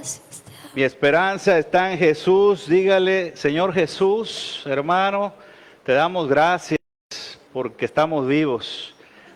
gracias. Mi esperanza está en Jesús. Dígale, Señor Jesús, hermano, te damos gracias porque estamos vivos.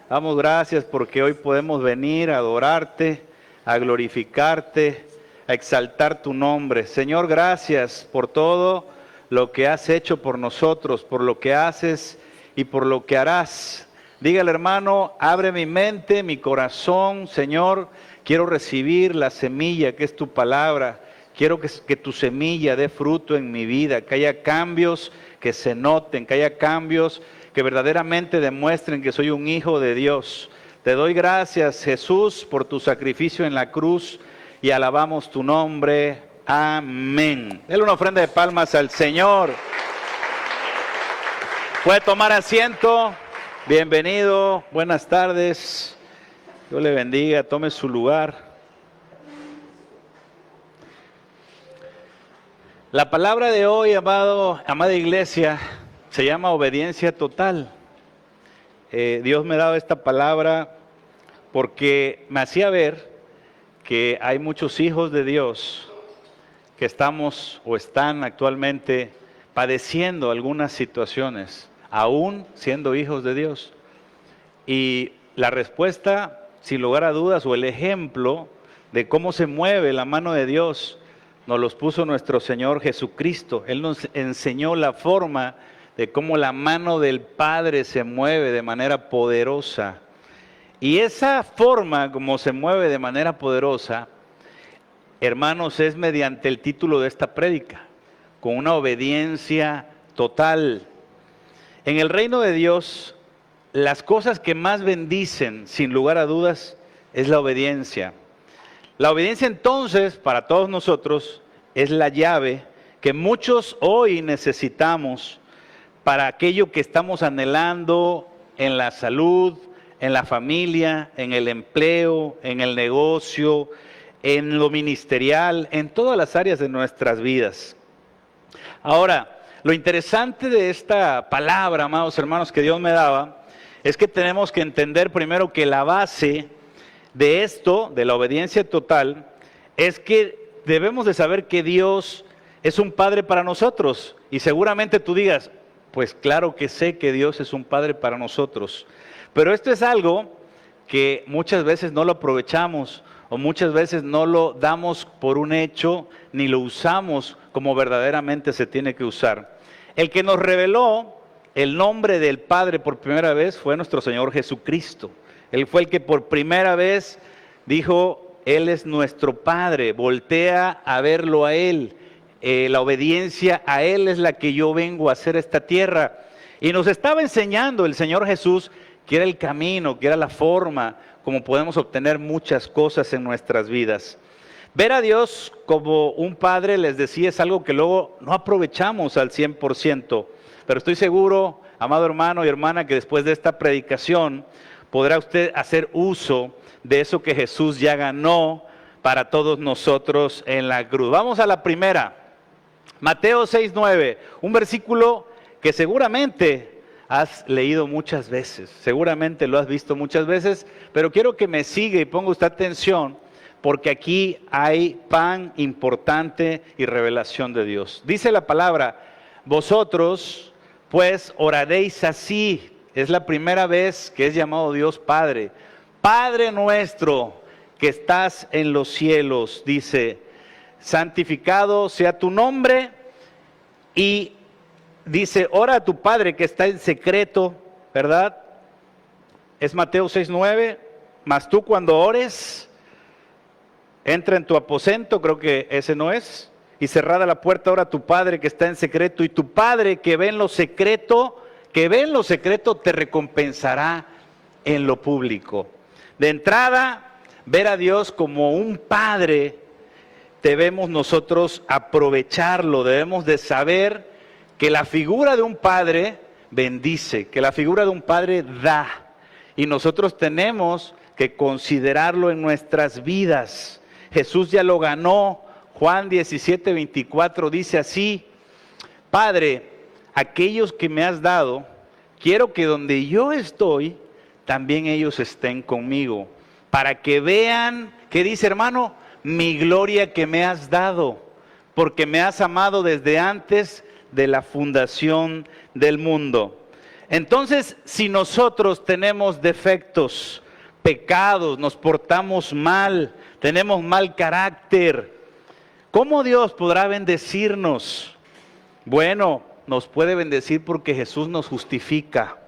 Damos gracias porque hoy podemos venir a adorarte, a glorificarte, a exaltar tu nombre. Señor, gracias por todo lo que has hecho por nosotros, por lo que haces y por lo que harás. Dígale, hermano, abre mi mente, mi corazón, Señor, quiero recibir la semilla que es tu palabra. Quiero que tu semilla dé fruto en mi vida, que haya cambios que se noten, que haya cambios que verdaderamente demuestren que soy un hijo de Dios. Te doy gracias, Jesús, por tu sacrificio en la cruz y alabamos tu nombre. Amén. Dale una ofrenda de palmas al Señor. Puede tomar asiento. Bienvenido, buenas tardes. Dios le bendiga, tome su lugar. La palabra de hoy, amada iglesia, se llama obediencia total. Dios me ha dado esta palabra porque me hacía ver que hay muchos hijos de Dios que estamos o están actualmente padeciendo algunas situaciones, aún siendo hijos de Dios. Y la respuesta, sin lugar a dudas, o el ejemplo de cómo se mueve la mano de Dios, nos los puso nuestro Señor Jesucristo. Él nos enseñó la forma de cómo la mano del Padre se mueve de manera poderosa. Y esa forma como se mueve de manera poderosa, hermanos, es mediante el título de esta prédica, con una obediencia total. En el reino de Dios, las cosas que más bendicen, sin lugar a dudas, es la obediencia. La obediencia entonces, para todos nosotros, es la llave que muchos hoy necesitamos para aquello que estamos anhelando en la salud, en la familia, en el empleo, en el negocio, en lo ministerial, en todas las áreas de nuestras vidas. Ahora, lo interesante de esta palabra, amados hermanos, que Dios me daba, es que tenemos que entender primero que la base de esto, de la obediencia total, es que debemos de saber que Dios es un Padre para nosotros. Y seguramente tú digas, pues claro que sé que Dios es un Padre para nosotros. Pero esto es algo que muchas veces no lo aprovechamos o muchas veces no lo damos por un hecho ni lo usamos como verdaderamente se tiene que usar. El que nos reveló el nombre del Padre por primera vez fue nuestro Señor Jesucristo. Él fue el que por primera vez dijo, Él es nuestro Padre, voltea a verlo a Él. La obediencia a Él es la que yo vengo a hacer esta tierra. Y nos estaba enseñando el Señor Jesús que era el camino, que era la forma como podemos obtener muchas cosas en nuestras vidas. Ver a Dios como un Padre, les decía, es algo que luego no aprovechamos al 100%. Pero estoy seguro, amado hermano y hermana, que después de esta predicación podrá usted hacer uso de eso que Jesús ya ganó para todos nosotros en la cruz. Vamos a la primera, Mateo 6:9, un versículo que seguramente has leído muchas veces, seguramente lo has visto muchas veces, pero quiero que me siga y ponga usted atención, porque aquí hay pan importante y revelación de Dios. Dice la palabra, vosotros pues oraréis así. Es la primera vez que es llamado Dios Padre. Padre nuestro que estás en los cielos, dice, santificado sea tu nombre. Y dice, ora a tu Padre que está en secreto, ¿verdad? Es Mateo 6:9. Mas tú cuando ores, entra en tu aposento, creo que ese no es. Y cerrada la puerta, ora a tu Padre que está en secreto. Y tu Padre que ve en lo secreto, te recompensará en lo público. De entrada, ver a Dios como un Padre, debemos nosotros aprovecharlo, debemos de saber que la figura de un Padre bendice, que la figura de un Padre da. Y nosotros tenemos que considerarlo en nuestras vidas. Jesús ya lo ganó. Juan 17:24 dice así, Padre, aquellos que me has dado, quiero que donde yo estoy, también ellos estén conmigo, para que vean, ¿qué dice hermano? mi gloria que me has dado, porque me has amado desde antes de la fundación del mundo. Entonces, si nosotros tenemos defectos, pecados, nos portamos mal, tenemos mal carácter, ¿cómo Dios podrá bendecirnos? Bueno, nos puede bendecir porque Jesús nos justifica.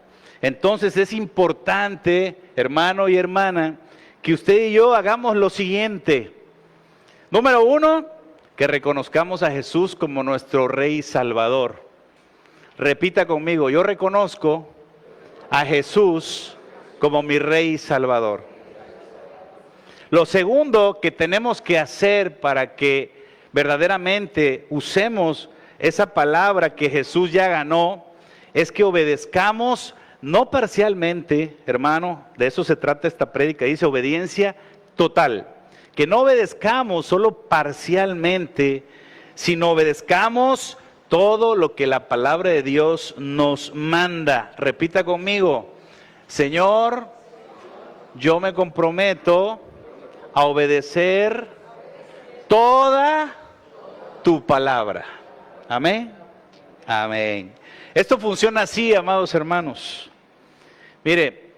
Entonces es importante, hermano y hermana, que usted y yo hagamos lo siguiente. Número 1, que reconozcamos a Jesús como nuestro Rey y Salvador. Repita conmigo, yo reconozco a Jesús como mi Rey y Salvador. Lo segundo que tenemos que hacer para que verdaderamente usemos esa palabra que Jesús ya ganó, es que obedezcamos, no parcialmente, hermano, de eso se trata esta prédica, dice obediencia total. Que no obedezcamos solo parcialmente, sino obedezcamos todo lo que la palabra de Dios nos manda. Repita conmigo, Señor, yo me comprometo a obedecer toda tu palabra. Amén. Amén. Esto funciona así, amados hermanos. Mire,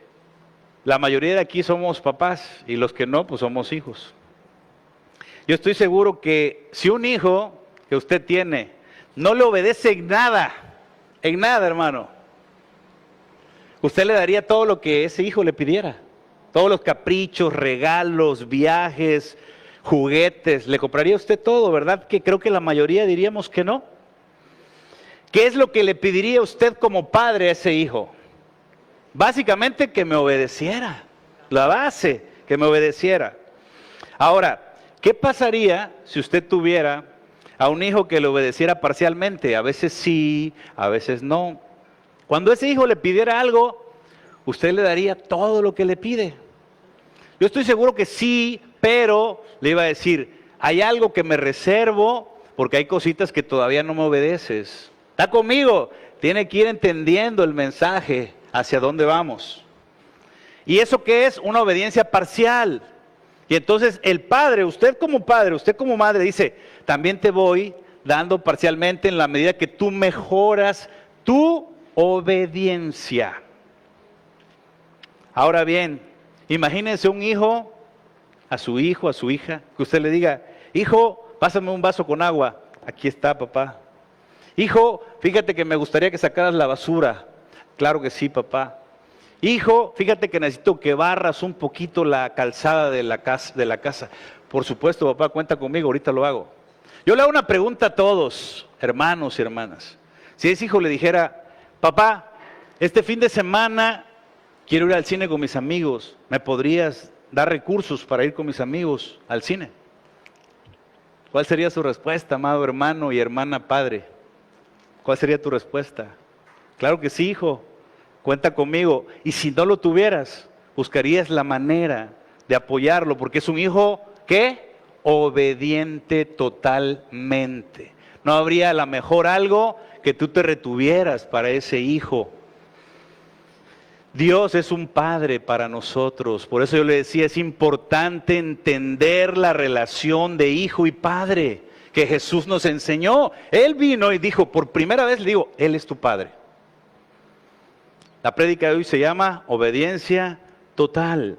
la mayoría de aquí somos papás y los que no, pues somos hijos. Yo estoy seguro que si un hijo que usted tiene no le obedece en nada, hermano, usted le daría todo lo que ese hijo le pidiera. Todos los caprichos, regalos, viajes, juguetes, le compraría usted todo, ¿verdad? Que creo que la mayoría diríamos que no. ¿Qué es lo que le pediría usted como padre a ese hijo? Básicamente que me obedeciera, la base, que me obedeciera. Ahora, ¿qué pasaría si usted tuviera a un hijo que le obedeciera parcialmente? A veces sí, a veces no. Cuando ese hijo le pidiera algo, usted le daría todo lo que le pide. Yo estoy seguro que sí, pero le iba a decir, hay algo que me reservo porque hay cositas que todavía no me obedeces. ¿Está conmigo? Tiene que ir entendiendo el mensaje hacia dónde vamos. ¿Y eso qué es? Una obediencia parcial. Y entonces el padre, usted como madre dice, también te voy dando parcialmente en la medida que tú mejoras tu obediencia. Ahora bien, imagínense un hijo, a su hija, que usted le diga, hijo, pásame un vaso con agua. Aquí está, papá. Hijo, fíjate que me gustaría que sacaras la basura. Claro que sí, papá. Hijo, fíjate que necesito que barras un poquito la calzada de la casa. Por supuesto, papá, cuenta conmigo, ahorita lo hago. Yo le hago una pregunta a todos, hermanos y hermanas. Si ese hijo le dijera, papá, este fin de semana quiero ir al cine con mis amigos, ¿me podrías dar recursos para ir con mis amigos al cine? ¿Cuál sería su respuesta, amado hermano y hermana padre? ¿Cuál sería tu respuesta? Claro que sí, hijo, cuenta conmigo. Y si no lo tuvieras, buscarías la manera de apoyarlo, porque es un hijo, ¿qué? Obediente totalmente. No habría a lo mejor algo que tú te retuvieras para ese hijo. Dios es un padre para nosotros, por eso yo le decía, es importante entender la relación de hijo y padre que Jesús nos enseñó. Él vino y dijo, por primera vez le digo, Él es tu padre. La prédica de hoy se llama obediencia total.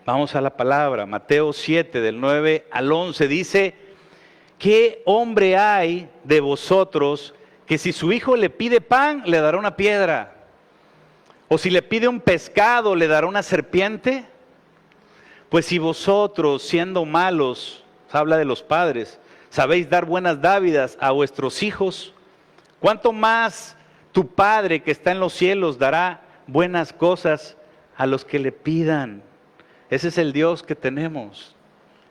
Vamos a la palabra, Mateo 7, del 9 al 11, dice, ¿qué hombre hay de vosotros que si su hijo le pide pan, le dará una piedra? ¿O si le pide un pescado, le dará una serpiente? Pues si vosotros, siendo malos, habla de los padres, sabéis dar buenas dádivas a vuestros hijos, ¿cuánto más tu Padre que está en los cielos dará buenas cosas a los que le pidan? Ese es el Dios que tenemos,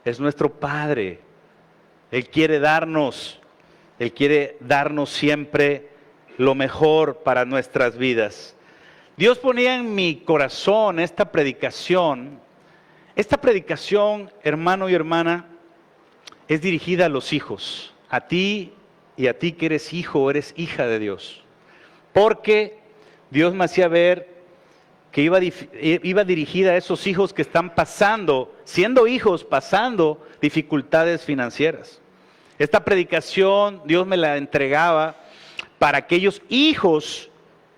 es nuestro Padre. Él quiere darnos siempre lo mejor para nuestras vidas. Dios ponía en mi corazón esta predicación, hermano y hermana, es dirigida a los hijos, a ti y a ti que eres hijo o eres hija de Dios. Porque Dios me hacía ver que iba dirigida a esos hijos que están pasando, siendo hijos, pasando dificultades financieras. Esta predicación Dios me la entregaba para aquellos hijos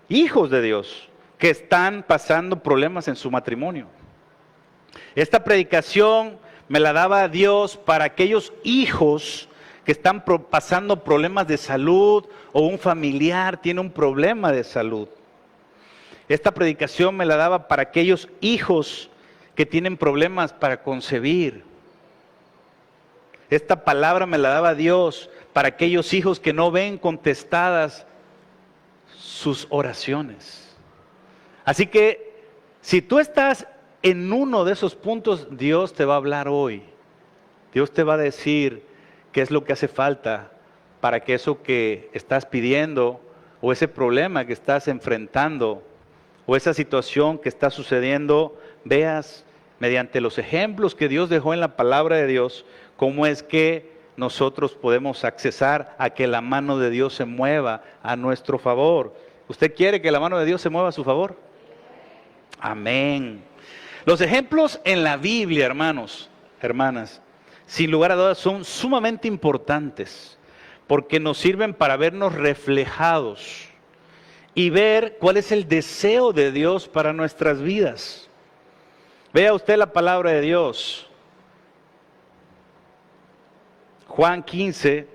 de Dios, que están pasando problemas en su matrimonio. Esta predicación me la daba Dios para aquellos hijos que están pasando problemas de salud o un familiar tiene un problema de salud. Esta predicación me la daba para aquellos hijos que tienen problemas para concebir. Esta palabra me la daba Dios para aquellos hijos que no ven contestadas sus oraciones. Así que si tú estás en uno de esos puntos, Dios te va a hablar hoy. Dios te va a decir qué es lo que hace falta para que eso que estás pidiendo o ese problema que estás enfrentando o esa situación que está sucediendo, veas mediante los ejemplos que Dios dejó en la palabra de Dios, cómo es que nosotros podemos accesar a que la mano de Dios se mueva a nuestro favor. ¿Usted quiere que la mano de Dios se mueva a su favor? Amén. Los ejemplos en la Biblia, hermanos, hermanas, sin lugar a dudas son sumamente importantes porque nos sirven para vernos reflejados y ver cuál es el deseo de Dios para nuestras vidas. Vea usted la palabra de Dios. Juan 15,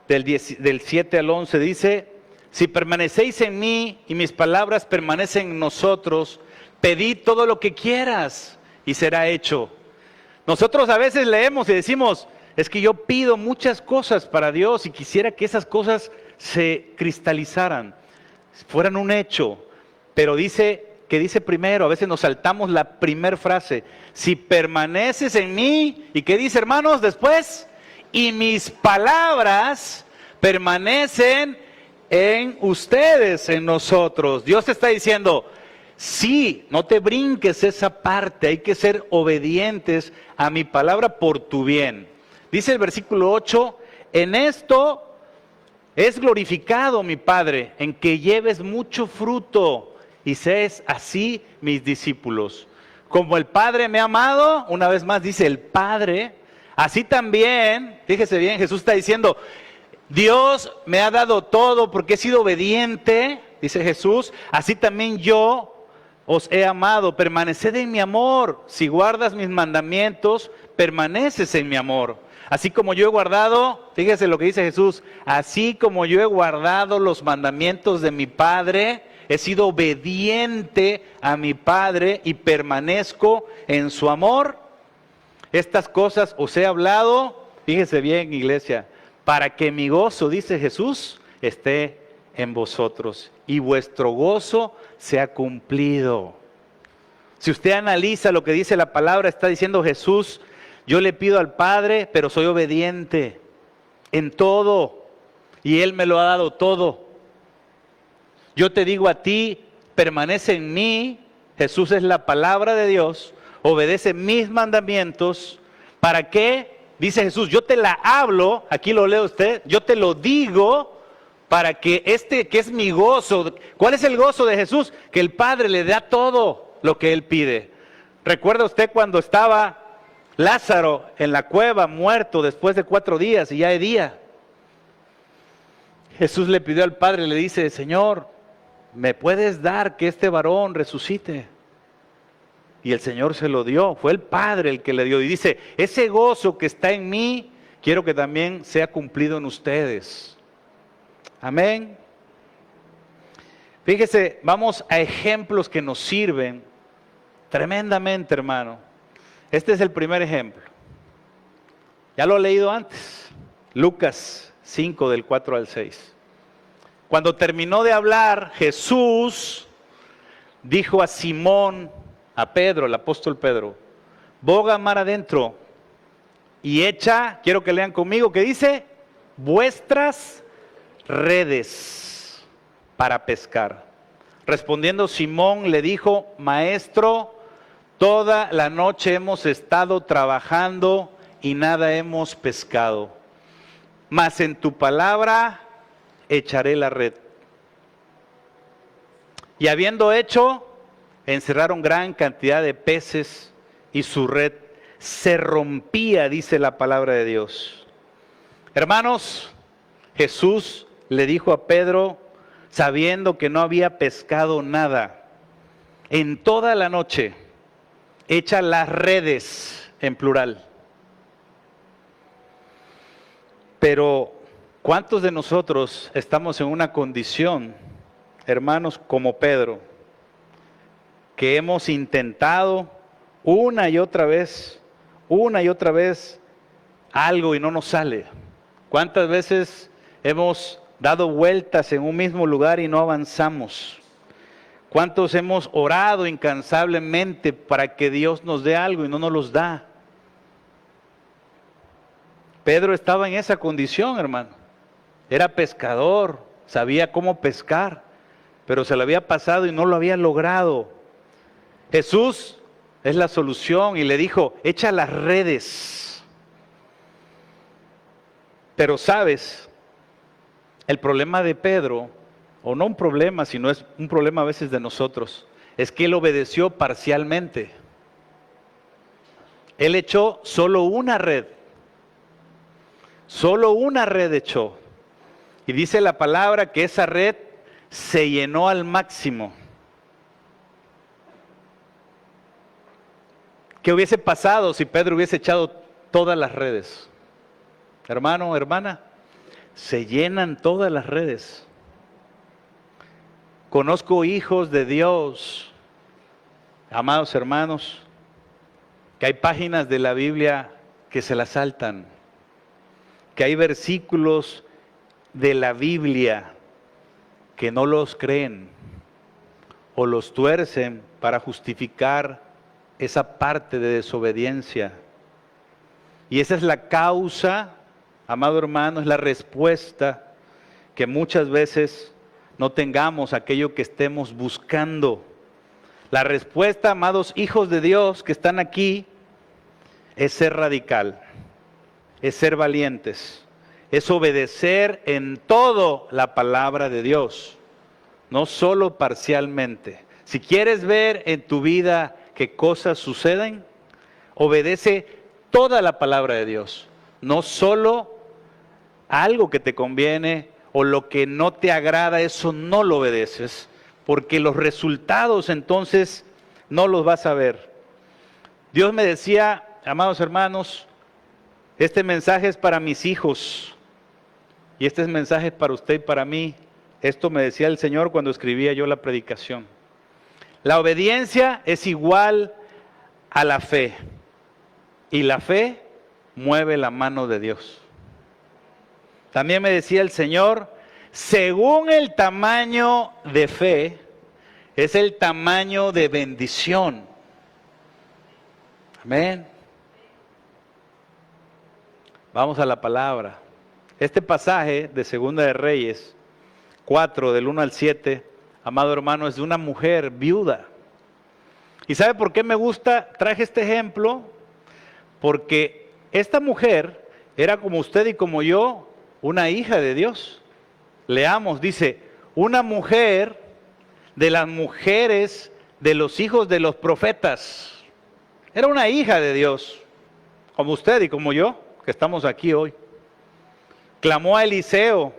del 7 al 11 dice: si permanecéis en mí y mis palabras permanecen en nosotros, pedid todo lo que quieras y será hecho. Nosotros a veces leemos y decimos, es que yo pido muchas cosas para Dios y quisiera que esas cosas se cristalizaran, fueran un hecho. Pero dice primero, a veces nos saltamos la primera frase, si permaneces en mí, ¿y qué dice, hermanos, después? Y mis palabras permanecen en ustedes, en nosotros. Dios te está diciendo, sí, no te brinques esa parte, hay que ser obedientes a mi palabra por tu bien. Dice el versículo 8, en esto es glorificado mi Padre, en que lleves mucho fruto y seas así mis discípulos. Como el Padre me ha amado, una vez más dice el Padre, así también, fíjese bien, Jesús está diciendo, Dios me ha dado todo porque he sido obediente, dice Jesús, así también yo os he amado, permaneced en mi amor. Si guardas mis mandamientos, permaneces en mi amor. Así como yo he guardado, fíjese lo que dice Jesús, así como yo he guardado los mandamientos de mi Padre, he sido obediente a mi Padre y permanezco en su amor. Estas cosas os he hablado, fíjese bien, iglesia, para que mi gozo, dice Jesús, esté en vosotros y vuestro gozo sea cumplido. Si usted analiza lo que dice la palabra, está diciendo Jesús, yo le pido al Padre, pero soy obediente en todo y Él me lo ha dado todo. Yo te digo a ti, permanece en mí, Jesús es la palabra de Dios, obedece mis mandamientos. ¿Para qué? Dice Jesús, yo te la hablo, aquí lo lee usted, yo te lo digo para que que es mi gozo. ¿Cuál es el gozo de Jesús? Que el Padre le da todo lo que Él pide. ¿Recuerda usted cuando estaba Lázaro en la cueva, muerto después de 4 días y ya de día? Jesús le pidió al Padre, le dice, Señor, ¿me puedes dar que este varón resucite? Y el Señor se lo dio, fue el Padre el que le dio. Y dice, ese gozo que está en mí, quiero que también sea cumplido en ustedes. Amén. Fíjese, vamos a ejemplos que nos sirven tremendamente, hermano. Este es el primer ejemplo. Ya lo he leído antes. Lucas 5, del 4 al 6. Cuando terminó de hablar, Jesús dijo a Simón, a Pedro, el apóstol Pedro, boga mar adentro y echa, quiero que lean conmigo, ¿qué dice? Vuestras redes para pescar. Respondiendo Simón le dijo, Maestro, toda la noche hemos estado trabajando y nada hemos pescado, mas en tu palabra echaré la red. Y habiendo hecho, encerraron gran cantidad de peces y su red se rompía, dice la palabra de Dios. Hermanos, Jesús le dijo a Pedro, sabiendo que no había pescado nada, en toda la noche, echa las redes, en plural. Pero, ¿cuántos de nosotros estamos en una condición, hermanos, como Pedro, que hemos intentado una y otra vez algo y no nos sale? ¿Cuántas veces hemos dado vueltas en un mismo lugar y no avanzamos? ¿Cuántos hemos orado incansablemente para que Dios nos dé algo y no nos los da? Pedro estaba en esa condición, hermano. Era pescador, sabía cómo pescar, pero se le había pasado y no lo había logrado. Jesús es la solución y le dijo, echa las redes. Pero sabes, el problema de Pedro, o no un problema, sino es un problema a veces de nosotros, es que él obedeció parcialmente. Él echó solo una red echó. Y dice la palabra que esa red se llenó al máximo. ¿Qué hubiese pasado si Pedro hubiese echado todas las redes? Hermano, hermana, se llenan todas las redes. Conozco hijos de Dios, amados hermanos, que hay páginas de la Biblia que se las saltan, que hay versículos de la Biblia que no los creen o los tuercen para justificar esa parte de desobediencia. Y esa es la causa, amado hermano, es la respuesta que muchas veces no tengamos aquello que estemos buscando. La respuesta, amados hijos de Dios que están aquí, es ser radical, es ser valientes, es obedecer en todo la palabra de Dios, no solo parcialmente. Si quieres ver en tu vida que cosas suceden, obedece toda la palabra de Dios, no solo algo que te conviene o lo que no te agrada, eso no lo obedeces, porque los resultados entonces no los vas a ver. Dios me decía, amados hermanos, este mensaje es para mis hijos y este mensaje es para usted y para mí. Esto me decía el Señor cuando escribía yo la predicación. La obediencia es igual a la fe y la fe mueve la mano de Dios. También me decía el Señor, según el tamaño de fe, es el tamaño de bendición. Amén. Vamos a la palabra. Este pasaje de Segunda de Reyes 4, del 1 al 7, amado hermano, es de una mujer viuda. ¿Y sabe por qué me gusta? Traje este ejemplo, porque esta mujer era como usted y como yo, una hija de Dios. Leamos, dice, una mujer de las mujeres de los hijos de los profetas. Era una hija de Dios, como usted y como yo, que estamos aquí hoy. Clamó a Eliseo,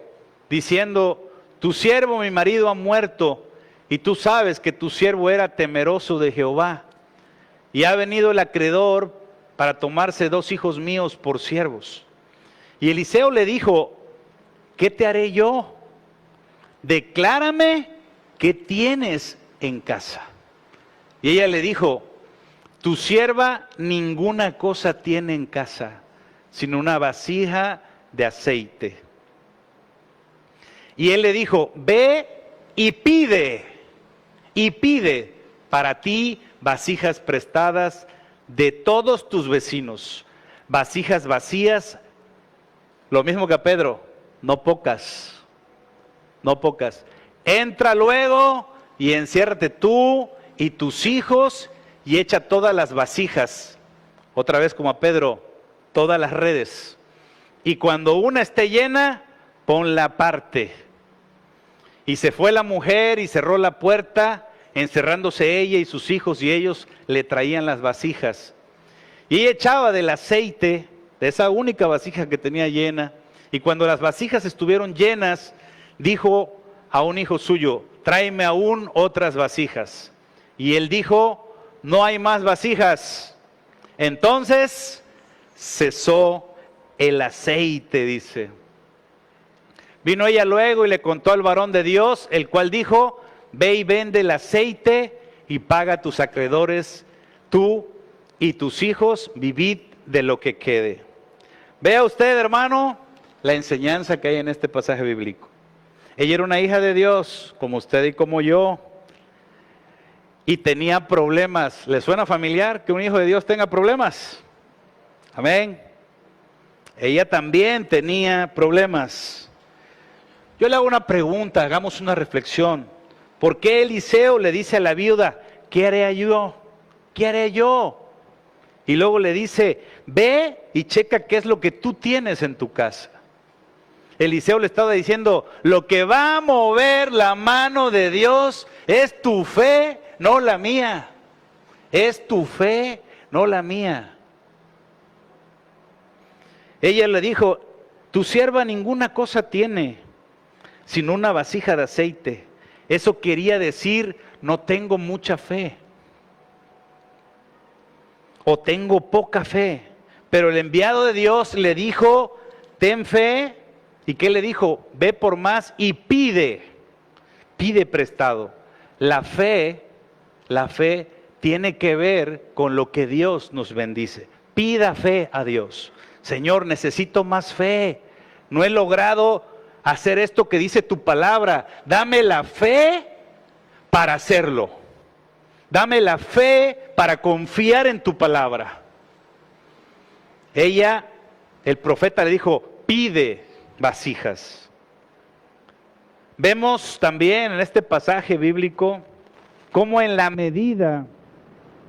diciendo, tu siervo mi marido ha muerto, y tú sabes que tu siervo era temeroso de Jehová, y ha venido el acreedor para tomarse 2 hijos míos por siervos. Y Eliseo le dijo, ¿qué te haré yo? Declárame qué tienes en casa. Y ella le dijo, tu sierva ninguna cosa tiene en casa, sino una vasija de aceite. Y él le dijo, ve y pide para ti vasijas prestadas de todos tus vecinos, vasijas vacías, lo mismo que a Pedro, no pocas. Entra luego y enciérrate tú y tus hijos y echa todas las vasijas, otra vez como a Pedro, todas las redes. Y cuando una esté llena, ponla aparte. Y se fue la mujer y cerró la puerta encerrándose ella y sus hijos, y ellos le traían las vasijas. Y ella echaba del aceite, de esa única vasija que tenía llena, y cuando las vasijas estuvieron llenas, dijo a un hijo suyo: tráeme aún otras vasijas. Y él dijo: no hay más vasijas. Entonces cesó el aceite, dice. Vino ella luego y le contó al varón de Dios, el cual dijo: ve y vende el aceite y paga a tus acreedores, tú y tus hijos, vivid de lo que quede. Vea usted, hermano, la enseñanza que hay en este pasaje bíblico. Ella era una hija de Dios, como usted y como yo, y tenía problemas. ¿Le suena familiar que un hijo de Dios tenga problemas? Amén. Ella también tenía problemas. Yo le hago una pregunta, hagamos una reflexión. ¿Por qué Eliseo le dice a la viuda: ¿qué haré yo? ¿Qué haré yo? Y luego le dice: ve y checa qué es lo que tú tienes en tu casa. Eliseo le estaba diciendo: lo que va a mover la mano de Dios es tu fe, no la mía. Es tu fe, no la mía. Ella le dijo: tu sierva ninguna cosa tiene, sino una vasija de aceite. Eso quería decir: no tengo mucha fe, o tengo poca fe. Pero el enviado de Dios le dijo: ten fe. ¿Y qué le dijo? Ve por más y pide prestado. La fe tiene que ver con lo que Dios nos bendice. Pida fe a Dios. Señor, necesito más fe. No he logrado hacer esto que dice tu palabra. Dame la fe para hacerlo. Dame la fe para confiar en tu palabra. El profeta le dijo: pide vasijas. Vemos también en este pasaje bíblico cómo en la medida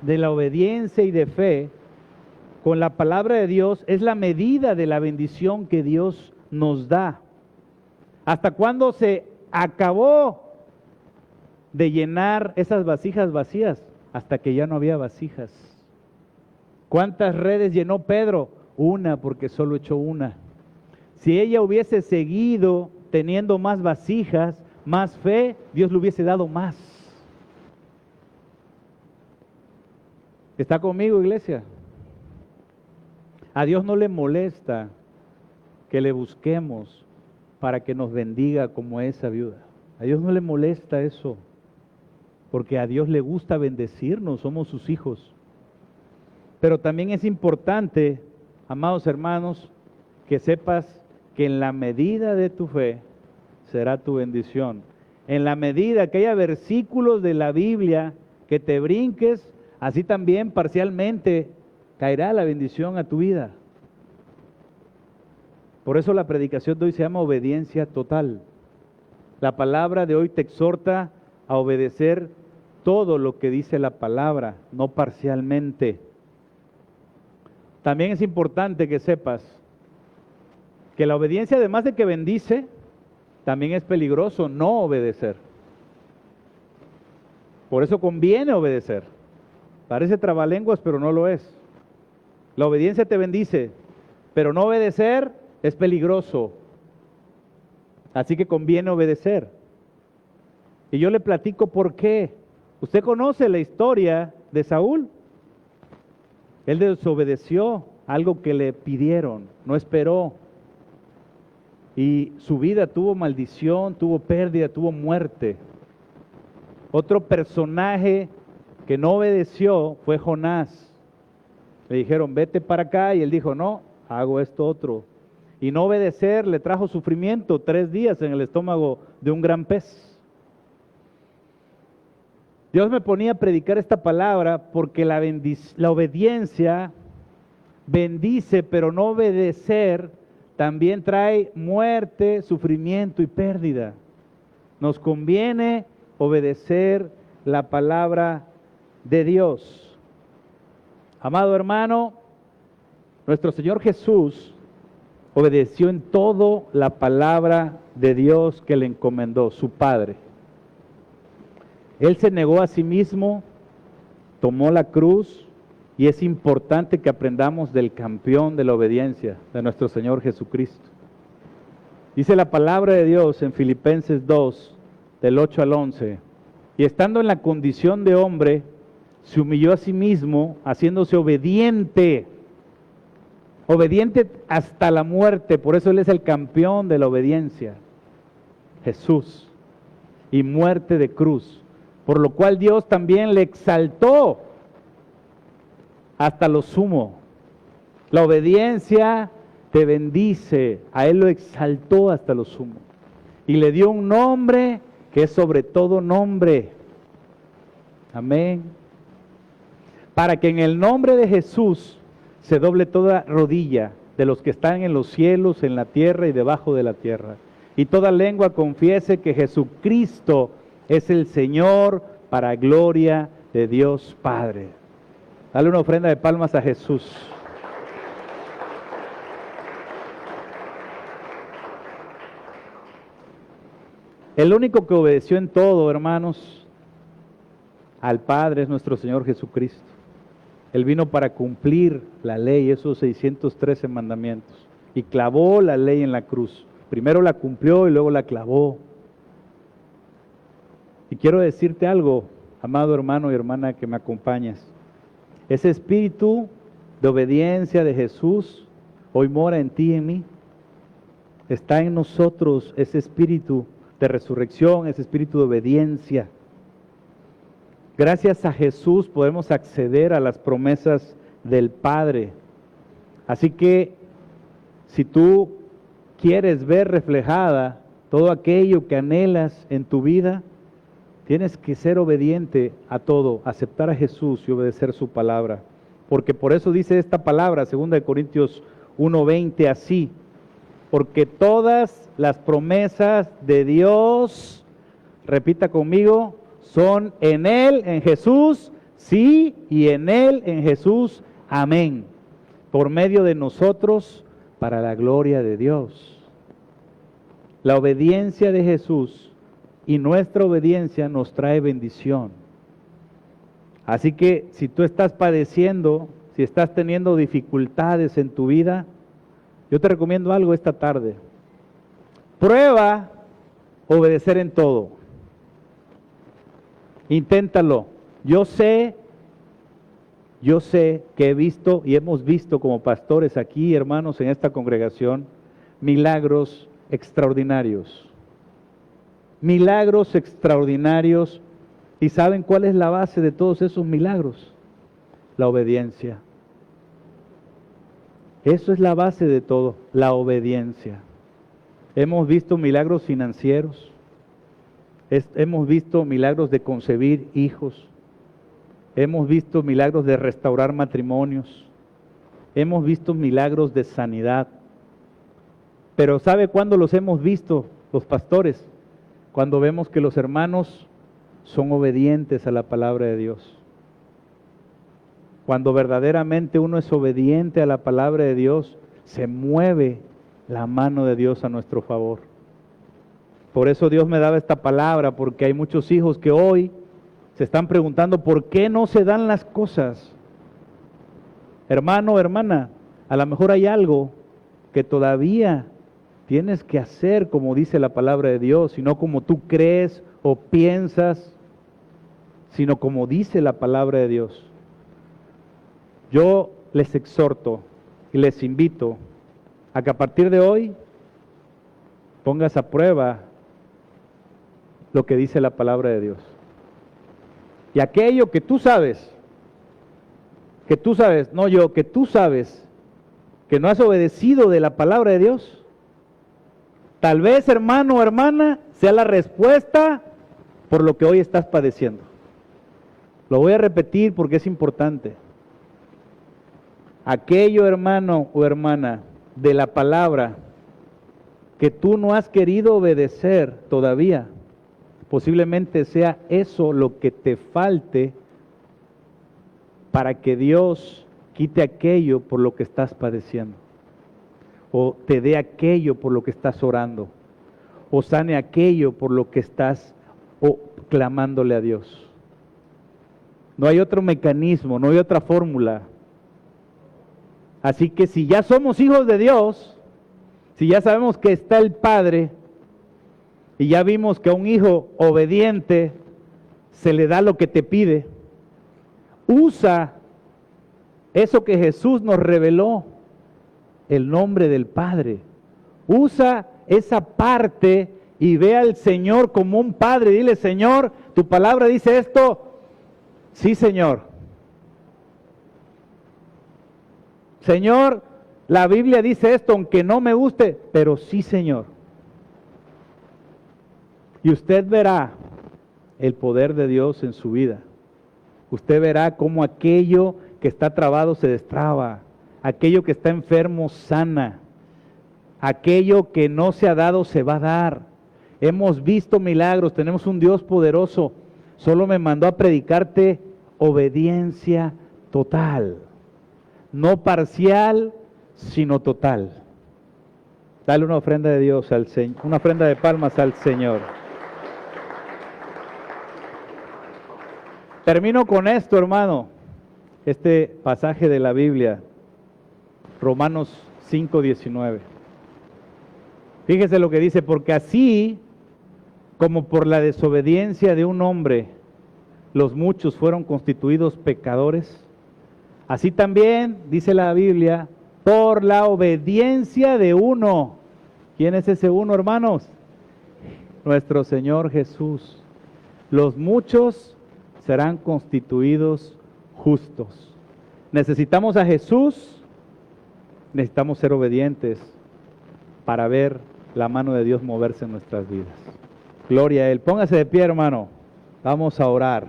de la obediencia y de fe con la palabra de Dios es la medida de la bendición que Dios nos da. ¿Hasta cuándo se acabó de llenar esas vasijas vacías? Hasta que ya no había vasijas. ¿Cuántas redes llenó Pedro? Una, porque solo echó una. Si ella hubiese seguido teniendo más vasijas, más fe, Dios le hubiese dado más. ¿Está conmigo, iglesia? A Dios no le molesta que le busquemos para que nos bendiga como esa viuda. A Dios no le molesta eso, porque a Dios le gusta bendecirnos, somos sus hijos. Pero también es importante, amados hermanos, que sepas que en la medida de tu fe será tu bendición. En la medida que haya versículos de la Biblia que te brinques, así también parcialmente caerá la bendición a tu vida. Por eso la predicación de hoy se llama obediencia total. La palabra de hoy te exhorta a obedecer todo lo que dice la palabra, no parcialmente. También es importante que sepas que la obediencia, además de que bendice, también es peligroso no obedecer. Por eso conviene obedecer. Parece trabalenguas, pero no lo es. La obediencia te bendice, pero no obedecer es peligroso. Así que conviene obedecer. Y yo le platico por qué. Usted conoce la historia de Saúl. Él desobedeció algo que le pidieron, no esperó. Y su vida tuvo maldición, tuvo pérdida, tuvo muerte. Otro personaje que no obedeció fue Jonás. Le dijeron: vete para acá, y él dijo: no, hago esto otro. Y no obedecer le trajo sufrimiento, 3 días en el estómago de un gran pez. Dios me ponía a predicar esta palabra porque la obediencia bendice, pero no obedecer también trae muerte, sufrimiento y pérdida. Nos conviene obedecer la palabra de Dios. Amado hermano, nuestro Señor Jesús obedeció en todo la palabra de Dios que le encomendó su Padre. Él se negó a sí mismo, tomó la cruz, y es importante que aprendamos del campeón de la obediencia, de nuestro Señor Jesucristo. Dice la palabra de Dios en Filipenses 2, del 8 al 11, y estando en la condición de hombre, se humilló a sí mismo, haciéndose obediente hasta la muerte. Por eso Él es el campeón de la obediencia, Jesús, y muerte de cruz, por lo cual Dios también le exaltó hasta lo sumo. La obediencia te bendice, a Él lo exaltó hasta lo sumo, y le dio un nombre que es sobre todo nombre. Amén. Para que en el nombre de Jesús se doble toda rodilla de los que están en los cielos, en la tierra y debajo de la tierra, y toda lengua confiese que Jesucristo es el Señor, para gloria de Dios Padre. Dale una ofrenda de palmas a Jesús. El único que obedeció en todo, hermanos, al Padre es nuestro Señor Jesucristo. Él vino para cumplir la ley, esos 613 mandamientos, y clavó la ley en la cruz. Primero la cumplió y luego la clavó. Y quiero decirte algo, amado hermano y hermana que me acompañas. Ese espíritu de obediencia de Jesús hoy mora en ti y en mí. Está en nosotros ese espíritu de resurrección, ese espíritu de obediencia. Gracias a Jesús podemos acceder a las promesas del Padre. Así que si tú quieres ver reflejada todo aquello que anhelas en tu vida, tienes que ser obediente a todo, aceptar a Jesús y obedecer su palabra. Porque por eso dice esta palabra, 2 Corintios 1:20, así. Porque todas las promesas de Dios, repita conmigo, son en Él, en Jesús, sí, y en Él, en Jesús, amén. Por medio de nosotros, para la gloria de Dios. La obediencia de Jesús y nuestra obediencia nos trae bendición. Así que si tú estás padeciendo, si estás teniendo dificultades en tu vida, yo te recomiendo algo esta tarde. Prueba obedecer en todo. Inténtalo. Yo sé que he visto y hemos visto como pastores aquí, hermanos, en esta congregación, milagros extraordinarios. Milagros extraordinarios. ¿Y saben cuál es la base de todos esos milagros? La obediencia. Eso es la base de todo, la obediencia. Hemos visto milagros financieros. Hemos visto milagros de concebir hijos. Hemos visto milagros de restaurar matrimonios. Hemos visto milagros de sanidad. Pero ¿sabe cuándo los hemos visto los pastores? Cuando vemos que los hermanos son obedientes a la palabra de Dios. Cuando verdaderamente uno es obediente a la palabra de Dios, se mueve la mano de Dios a nuestro favor. Por eso Dios me daba esta palabra, porque hay muchos hijos que hoy se están preguntando por qué no se dan las cosas. Hermano, hermana, a lo mejor hay algo que todavía tienes que hacer como dice la palabra de Dios, y no como tú crees o piensas, sino como dice la palabra de Dios. Yo les exhorto y les invito a que a partir de hoy pongas a prueba lo que dice la palabra de Dios. Y aquello que tú sabes, no yo, que tú sabes que no has obedecido de la palabra de Dios, tal vez, hermano o hermana, sea la respuesta por lo que hoy estás padeciendo. Lo voy a repetir porque es importante. Aquello, hermano o hermana, de la palabra que tú no has querido obedecer todavía, posiblemente sea eso lo que te falte para que Dios quite aquello por lo que estás padeciendo, o te dé aquello por lo que estás orando, o sane aquello por lo que estás o clamándole a Dios. No hay otro mecanismo, no hay otra fórmula. Así que si ya somos hijos de Dios, si ya sabemos que está el Padre, y ya vimos que a un hijo obediente se le da lo que te pide, usa eso que Jesús nos reveló, el nombre del Padre. Usa esa parte y ve al Señor como un Padre. Dile: Señor, tu palabra dice esto. Sí, Señor. Señor, la Biblia dice esto, aunque no me guste, pero sí, Señor. Y usted verá el poder de Dios en su vida. Usted verá cómo aquello que está trabado se destraba, aquello que está enfermo sana, aquello que no se ha dado se va a dar. Hemos visto milagros, tenemos un Dios poderoso. Solo me mandó a predicarte obediencia total, no parcial, sino total. Dale una ofrenda de Dios al Señor, una ofrenda de palmas al Señor. Termino con esto, hermano. Este pasaje de la Biblia, Romanos 5:19. Fíjese lo que dice: porque así como por la desobediencia de un hombre los muchos fueron constituidos pecadores, así también, dice la Biblia, por la obediencia de uno. ¿Quién es ese uno, hermanos? Nuestro Señor Jesús. Los muchos serán constituidos justos. Necesitamos a Jesús, necesitamos ser obedientes para ver la mano de Dios moverse en nuestras vidas. Gloria a Él. Póngase de pie, hermano. Vamos a orar.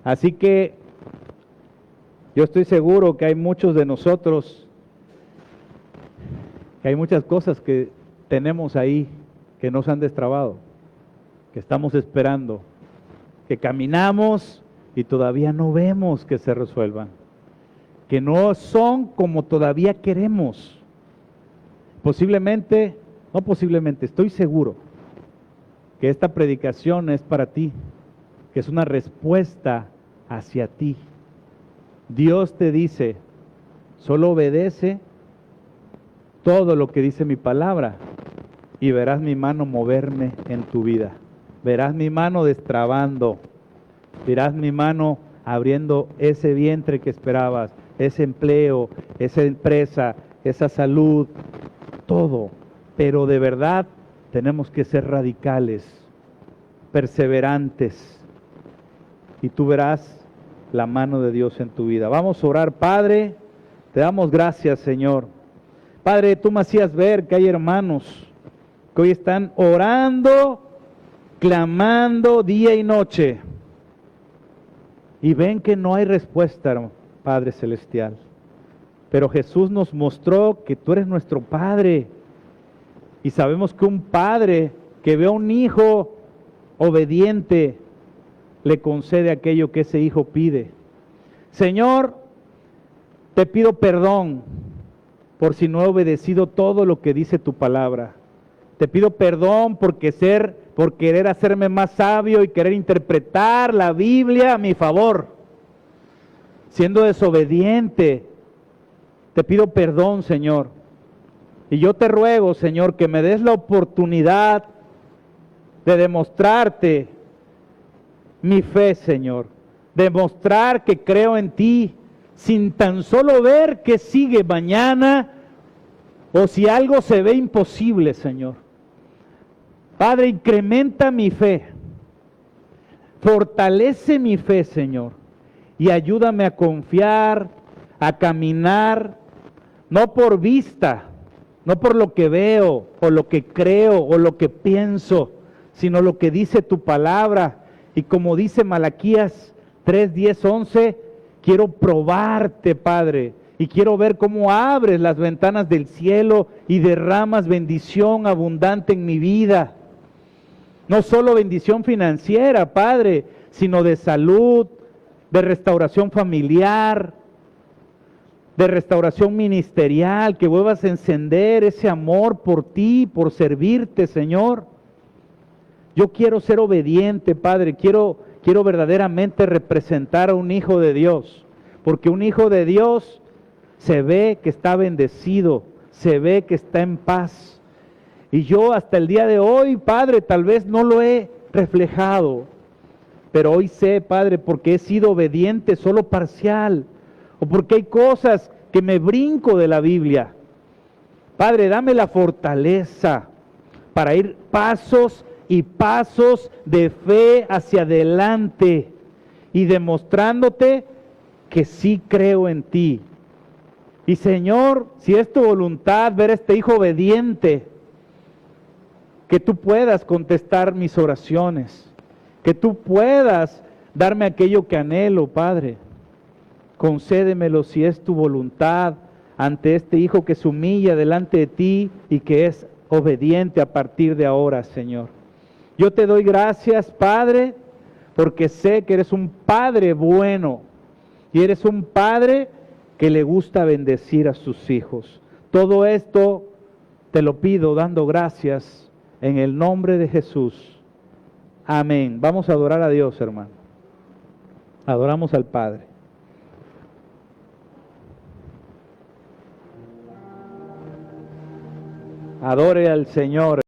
Así que yo estoy seguro que hay muchos de nosotros, que hay muchas cosas que tenemos ahí que no se han destrabado, que estamos esperando, que caminamos y todavía no vemos que se resuelvan, que no son como todavía queremos. Posiblemente, no posiblemente, estoy seguro que esta predicación es para ti, que es una respuesta hacia ti. Dios te dice: solo obedece todo lo que dice mi palabra y verás mi mano moverme en tu vida. Verás mi mano destrabando, verás mi mano abriendo ese vientre que esperabas, ese empleo, esa empresa, esa salud, todo. Pero de verdad tenemos que ser radicales, perseverantes, y tú verás la mano de Dios en tu vida. Vamos a orar. Padre, te damos gracias, Señor. Padre, tú me hacías ver que hay hermanos que hoy están orando, clamando día y noche, y ven que no hay respuesta, Padre Celestial. Pero Jesús nos mostró que tú eres nuestro Padre, y sabemos que un padre que ve a un hijo obediente le concede aquello que ese hijo pide. Señor, te pido perdón por si no he obedecido todo lo que dice tu palabra. Te pido perdón por querer hacerme más sabio y querer interpretar la Biblia a mi favor, siendo desobediente. Te pido perdón, Señor. Y yo te ruego, Señor, que me des la oportunidad de demostrarte mi fe, Señor. Demostrar que creo en ti, sin tan solo ver qué sigue mañana o si algo se ve imposible, Señor. Padre, incrementa mi fe, fortalece mi fe, Señor, y ayúdame a confiar, a caminar, no por vista, no por lo que veo, o lo que creo, o lo que pienso, sino lo que dice tu palabra. Y como dice Malaquías 3, 10, 11, quiero probarte, Padre, y quiero ver cómo abres las ventanas del cielo y derramas bendición abundante en mi vida. No solo bendición financiera, Padre, sino de salud, de restauración familiar, de restauración ministerial, que vuelvas a encender ese amor por ti, por servirte, Señor. Yo quiero ser obediente, Padre. Quiero verdaderamente representar a un hijo de Dios. Porque un hijo de Dios se ve que está bendecido, se ve que está en paz. Y yo hasta el día de hoy, Padre, tal vez no lo he reflejado. Pero hoy sé, Padre, porque he sido obediente solo parcial. O porque hay cosas que me brinco de la Biblia. Padre, dame la fortaleza para ir pasos y pasos de fe hacia adelante y demostrándote que sí creo en ti. Y Señor, si es tu voluntad ver a este hijo obediente, que tú puedas contestar mis oraciones, que tú puedas darme aquello que anhelo, Padre. Concédemelo si es tu voluntad ante este hijo que se humilla delante de ti y que es obediente a partir de ahora, Señor. Yo te doy gracias, Padre, porque sé que eres un Padre bueno y eres un Padre que le gusta bendecir a sus hijos. Todo esto te lo pido dando gracias en el nombre de Jesús. Amén. Vamos a adorar a Dios, hermano. Adoramos al Padre. Adore al Señor.